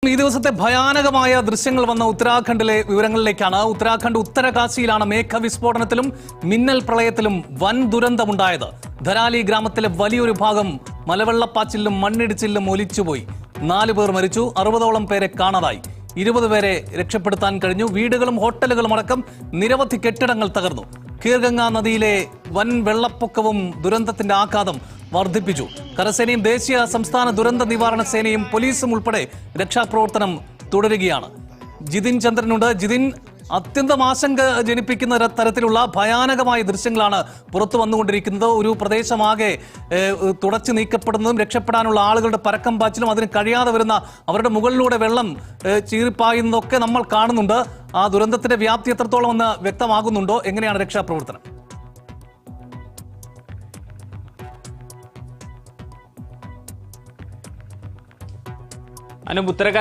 ഈ ദിവസത്തെ ഭയാനകമായ ദൃശ്യങ്ങൾ വന്ന ഉത്തരാഖണ്ഡിലെ വിവരങ്ങളിലേക്കാണ്. ഉത്തരാഖണ്ഡ് ഉത്തരകാശിയിലാണ് മേഘവിസ്ഫോടനത്തിലും മിന്നൽ പ്രളയത്തിലും വൻ ദുരന്തമുണ്ടായത്. ധരാലി ഗ്രാമത്തിലെ വലിയൊരു ഭാഗം മലവെള്ളപ്പാച്ചിലും മണ്ണിടിച്ചിലും ഒലിച്ചുപോയി. 4 പേർ മരിച്ചു, 60ഓളം പേരെ കാണാതായി. 20 പേരെ രക്ഷപ്പെടുത്താൻ കഴിഞ്ഞു. വീടുകളും ഹോട്ടലുകളും അടക്കം നിരവധി കെട്ടിടങ്ങൾ തകർന്നു. ഖീർഗംഗ നദിയിലെ വൻ വെള്ളപ്പൊക്കവും ദുരന്തത്തിന്റെ ആഘാതം വർദ്ധിപ്പിച്ചു. കരസേനയും ദേശീയ സംസ്ഥാന ദുരന്ത നിവാരണ സേനയും പോലീസും ഉൾപ്പെടെ രക്ഷാപ്രവർത്തനം തുടരുകയാണ്. ജിതിൻ ചന്ദ്രനുണ്ട്. ജിതിൻ, അത്യന്തം ആശങ്ക ജനിപ്പിക്കുന്ന തരത്തിലുള്ള ഭയാനകമായ ദൃശ്യങ്ങളാണ് പുറത്തു വന്നുകൊണ്ടിരിക്കുന്നത്. ഒരു പ്രദേശമാകെ തുടച്ചു നീക്കപ്പെടുന്നതും രക്ഷപ്പെടാനുള്ള ആളുകളുടെ പരക്കം പാച്ചിലും അതിന് കഴിയാതെ വരുന്ന അവരുടെ മുകളിലൂടെ വെള്ളം ചീറിപ്പായുന്നതൊക്കെ നമ്മൾ കാണുന്നുണ്ട്. ആ ദുരന്തത്തിന്റെ വ്യാപ്തി എത്രത്തോളം എന്ന് വ്യക്തമാകുന്നുണ്ടോ? എങ്ങനെയാണ് രക്ഷാപ്രവർത്തനം? ഉത്തരകാശി